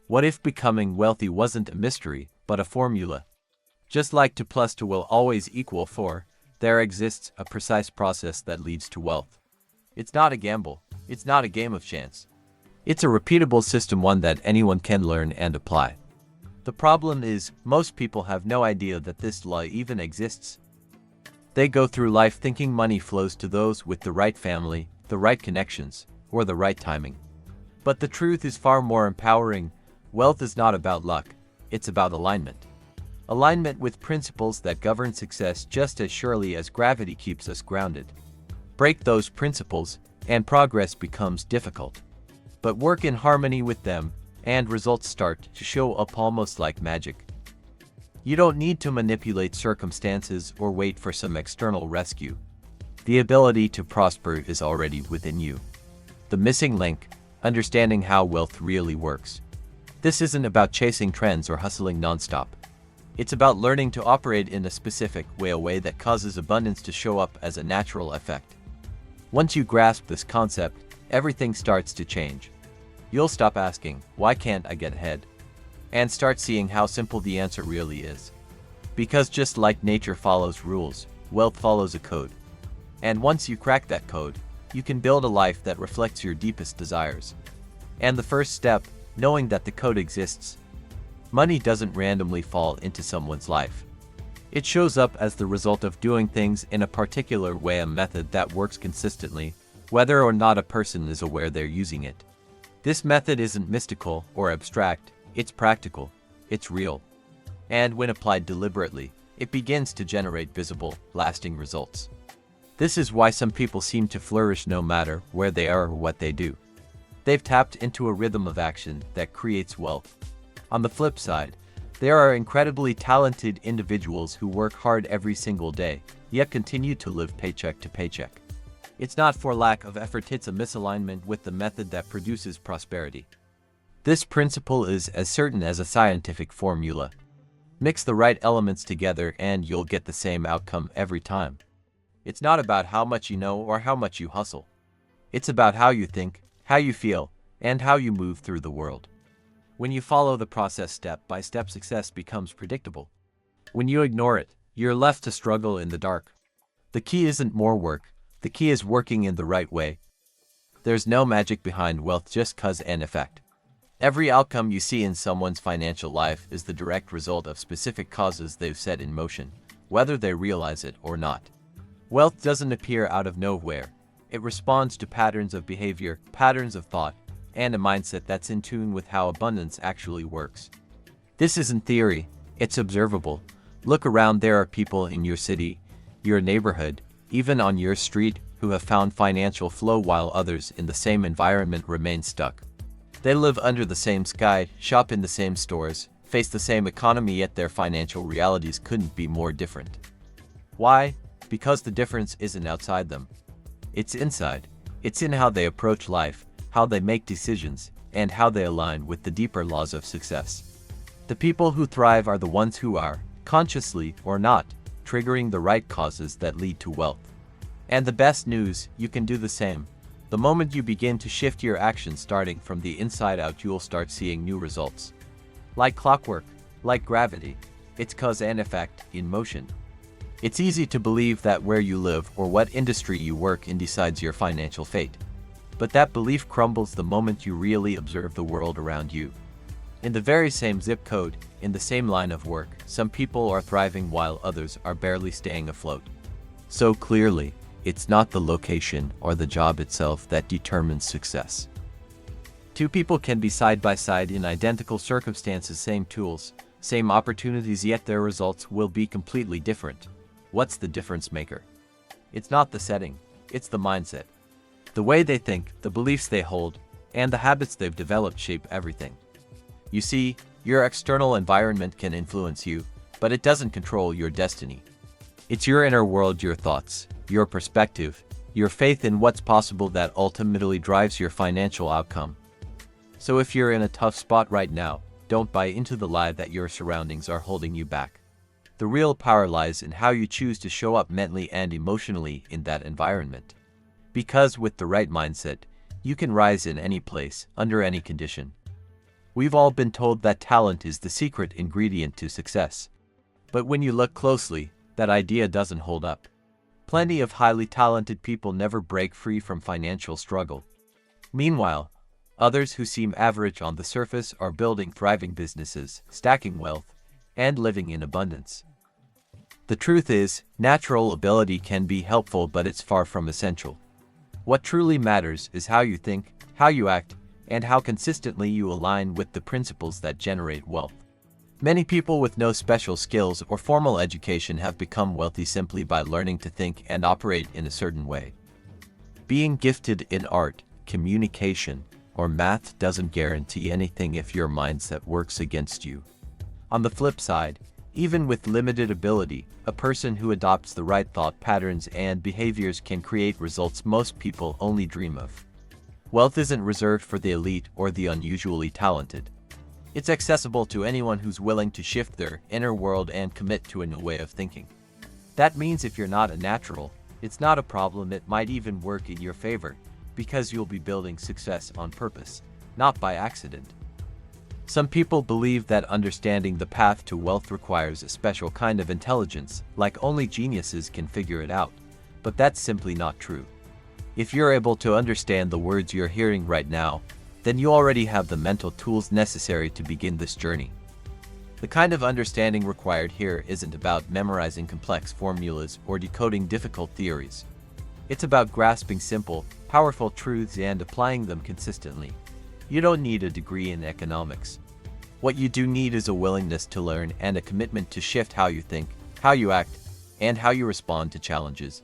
What if becoming wealthy wasn't a mystery, but a formula? Just like 2 plus 2 will always equal 4, there exists a precise process that leads to wealth. It's not a gamble. It's not a game of chance. It's a repeatable system, one that anyone can learn and apply. The problem is, most people have no idea that this law even exists. They go through life thinking money flows to those with the right family, the right connections, or the right timing. But the truth is far more empowering. Wealth is not about luck, it's about alignment. Alignment with principles that govern success just as surely as gravity keeps us grounded. Break those principles, and progress becomes difficult. But work in harmony with them, and results start to show up almost like magic. You don't need to manipulate circumstances or wait for some external rescue. The ability to prosper is already within you. The missing link, understanding how wealth really works. This isn't about chasing trends or hustling nonstop. It's about learning to operate in a specific way, a way that causes abundance to show up as a natural effect. Once you grasp this concept, everything starts to change. You'll stop asking, "Why can't I get ahead?" and start seeing how simple the answer really is. Because just like nature follows rules, wealth follows a code. And once you crack that code, you can build a life that reflects your deepest desires. And the first step, knowing that the code exists. Money doesn't randomly fall into someone's life. It shows up as the result of doing things in a particular way, a method that works consistently, whether or not a person is aware they're using it. This method isn't mystical or abstract, it's practical, it's real. And when applied deliberately, it begins to generate visible, lasting results. This is why some people seem to flourish no matter where they are or what they do. They've tapped into a rhythm of action that creates wealth. On the flip side, there are incredibly talented individuals who work hard every single day, yet continue to live paycheck to paycheck. It's not for lack of effort, it's a misalignment with the method that produces prosperity. This principle is as certain as a scientific formula. Mix the right elements together and you'll get the same outcome every time. It's not about how much you know or how much you hustle. It's about how you think, how you feel, and how you move through the world. When you follow the process step by step, success becomes predictable. When you ignore it, you're left to struggle in the dark. The key isn't more work, the key is working in the right way. There's no magic behind wealth, just cause and effect. Every outcome you see in someone's financial life is the direct result of specific causes they've set in motion, whether they realize it or not. Wealth doesn't appear out of nowhere. It responds to patterns of behavior, patterns of thought, and a mindset that's in tune with how abundance actually works. This isn't theory, it's observable. Look around, there are people in your city, your neighborhood, even on your street, who have found financial flow while others in the same environment remain stuck. They live under the same sky, shop in the same stores, face the same economy, yet their financial realities couldn't be more different. Why? Because the difference isn't outside them. It's inside. It's in how they approach life, how they make decisions, and how they align with the deeper laws of success. The people who thrive are the ones who are, consciously or not, triggering the right causes that lead to wealth. And the best news, you can do the same. The moment you begin to shift your actions starting from the inside out, you'll start seeing new results. Like clockwork, like gravity, it's cause and effect in motion. It's easy to believe that where you live or what industry you work in decides your financial fate. But that belief crumbles the moment you really observe the world around you. In the very same zip code, in the same line of work, some people are thriving while others are barely staying afloat. So clearly, it's not the location or the job itself that determines success. Two people can be side by side in identical circumstances, same tools, same opportunities, yet their results will be completely different. What's the difference maker? It's not the setting, it's the mindset. The way they think, the beliefs they hold, and the habits they've developed shape everything. You see, your external environment can influence you, but it doesn't control your destiny. It's your inner world, your thoughts, your perspective, your faith in what's possible that ultimately drives your financial outcome. So if you're in a tough spot right now, don't buy into the lie that your surroundings are holding you back. The real power lies in how you choose to show up mentally and emotionally in that environment. Because with the right mindset, you can rise in any place, under any condition. We've all been told that talent is the secret ingredient to success. But when you look closely, that idea doesn't hold up. Plenty of highly talented people never break free from financial struggle. Meanwhile, others who seem average on the surface are building thriving businesses, stacking wealth, and living in abundance. The truth is, natural ability can be helpful, but it's far from essential. What truly matters is how you think, how you act, and how consistently you align with the principles that generate wealth. Many people with no special skills or formal education have become wealthy simply by learning to think and operate in a certain way. Being gifted in art, communication, or math doesn't guarantee anything if your mindset works against you. On the flip side, even with limited ability, a person who adopts the right thought patterns and behaviors can create results most people only dream of. Wealth isn't reserved for the elite or the unusually talented. It's accessible to anyone who's willing to shift their inner world and commit to a new way of thinking. That means if you're not a natural, it's not a problem. It might even work in your favor, because you'll be building success on purpose, not by accident. Some people believe that understanding the path to wealth requires a special kind of intelligence, like only geniuses can figure it out. But that's simply not true. If you're able to understand the words you're hearing right now, then you already have the mental tools necessary to begin this journey. The kind of understanding required here isn't about memorizing complex formulas or decoding difficult theories. It's about grasping simple, powerful truths and applying them consistently. You don't need a degree in economics. What you do need is a willingness to learn and a commitment to shift how you think, how you act, and how you respond to challenges.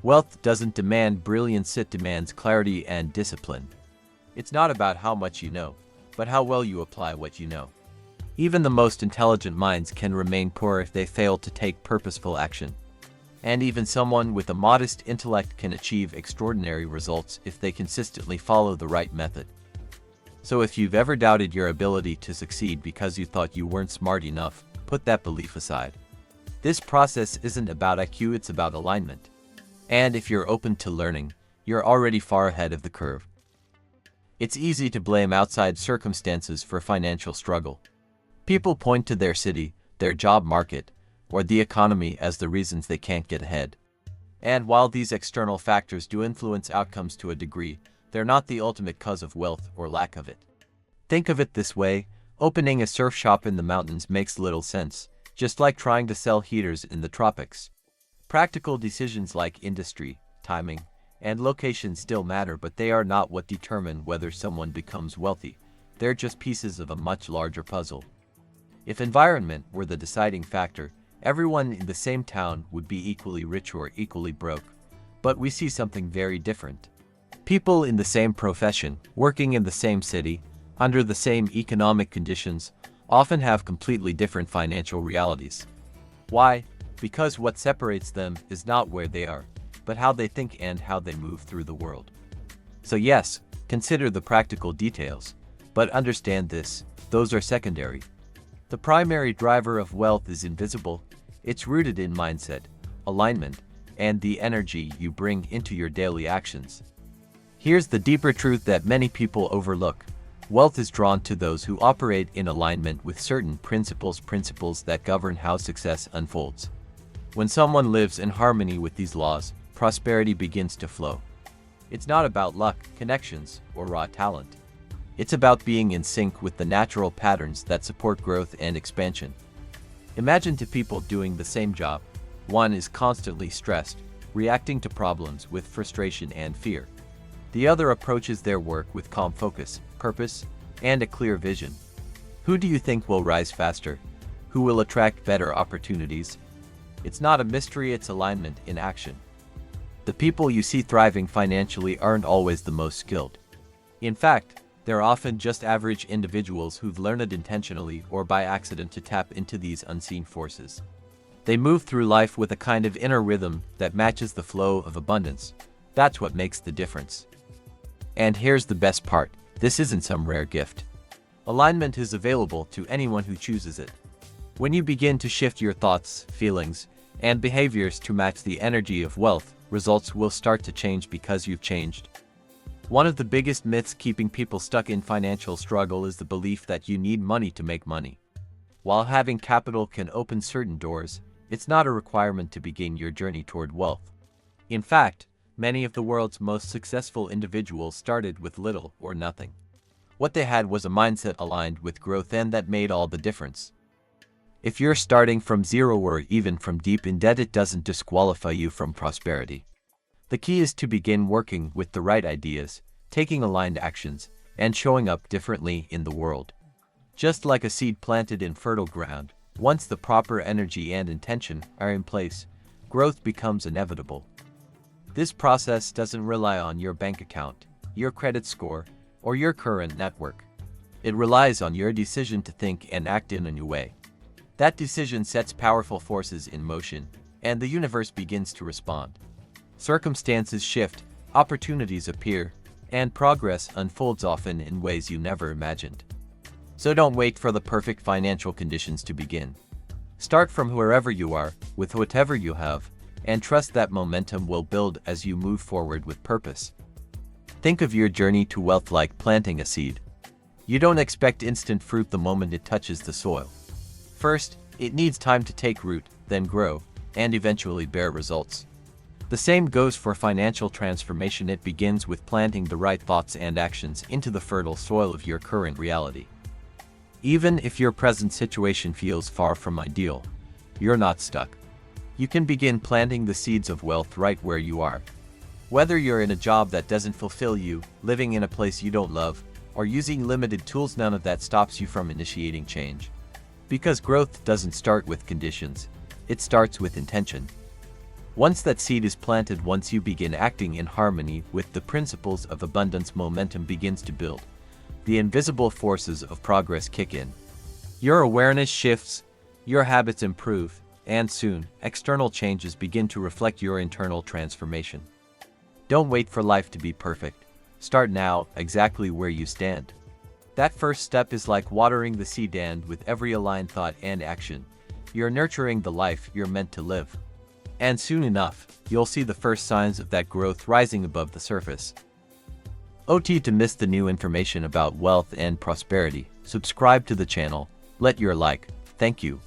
Wealth doesn't demand brilliance, it demands clarity and discipline. It's not about how much you know, but how well you apply what you know. Even the most intelligent minds can remain poor if they fail to take purposeful action. And even someone with a modest intellect can achieve extraordinary results if they consistently follow the right method. So if you've ever doubted your ability to succeed because you thought you weren't smart enough, put that belief aside. This process isn't about IQ, it's about alignment. And if you're open to learning, you're already far ahead of the curve. It's easy to blame outside circumstances for financial struggle. People point to their city, their job market, or the economy as the reasons they can't get ahead. And while these external factors do influence outcomes to a degree, they're not the ultimate cause of wealth or lack of it. Think of it this way, opening a surf shop in the mountains makes little sense, just like trying to sell heaters in the tropics. Practical decisions like industry, timing, and location still matter, but they are not what determine whether someone becomes wealthy. They're just pieces of a much larger puzzle. If environment were the deciding factor, everyone in the same town would be equally rich or equally broke. But we see something very different. People in the same profession, working in the same city, under the same economic conditions, often have completely different financial realities. Why? Because what separates them is not where they are, but how they think and how they move through the world. So yes, consider the practical details, but understand this, those are secondary. The primary driver of wealth is invisible. It's rooted in mindset, alignment, and the energy you bring into your daily actions. Here's the deeper truth that many people overlook. Wealth is drawn to those who operate in alignment with certain principles that govern how success unfolds. When someone lives in harmony with these laws, prosperity begins to flow. It's not about luck, connections, or raw talent. It's about being in sync with the natural patterns that support growth and expansion. Imagine two people doing the same job. One is constantly stressed, reacting to problems with frustration and fear. The other approaches their work with calm focus, purpose, and a clear vision. Who do you think will rise faster? Who will attract better opportunities? It's not a mystery, it's alignment in action. The people you see thriving financially aren't always the most skilled. In fact, they're often just average individuals who've learned intentionally or by accident to tap into these unseen forces. They move through life with a kind of inner rhythm that matches the flow of abundance. That's what makes the difference. And here's the best part, this isn't some rare gift. Alignment is available to anyone who chooses it. When you begin to shift your thoughts, feelings, and behaviors to match the energy of wealth, results will start to change because you've changed. One of the biggest myths keeping people stuck in financial struggle is the belief that you need money to make money. While having capital can open certain doors, it's not a requirement to begin your journey toward wealth. In fact, many of the world's most successful individuals started with little or nothing. What they had was a mindset aligned with growth, and that made all the difference. If you're starting from zero or even from deep in debt, it doesn't disqualify you from prosperity. The key is to begin working with the right ideas, taking aligned actions, and showing up differently in the world. Just like a seed planted in fertile ground, once the proper energy and intention are in place, growth becomes inevitable. This process doesn't rely on your bank account, your credit score, or your current network. It relies on your decision to think and act in a new way. That decision sets powerful forces in motion, and the universe begins to respond. Circumstances shift, opportunities appear, and progress unfolds, often in ways you never imagined. So don't wait for the perfect financial conditions to begin. Start from wherever you are, with whatever you have, and trust that momentum will build as you move forward with purpose. Think of your journey to wealth like planting a seed. You don't expect instant fruit the moment it touches the soil. First, it needs time to take root, then grow, and eventually bear results. The same goes for financial transformation. It begins with planting the right thoughts and actions into the fertile soil of your current reality. Even if your present situation feels far from ideal, you're not stuck. You can begin planting the seeds of wealth right where you are. Whether you're in a job that doesn't fulfill you, living in a place you don't love, or using limited tools, none of that stops you from initiating change. Because growth doesn't start with conditions, it starts with intention. Once that seed is planted, once you begin acting in harmony with the principles of abundance, momentum begins to build. The invisible forces of progress kick in. Your awareness shifts, your habits improve, and soon, external changes begin to reflect your internal transformation. Don't wait for life to be perfect. Start now, exactly where you stand. That first step is like watering the seed, and with every aligned thought and action, you're nurturing the life you're meant to live. And soon enough, you'll see the first signs of that growth rising above the surface. To miss the new information about wealth and prosperity, subscribe to the channel. Let your like. Thank you.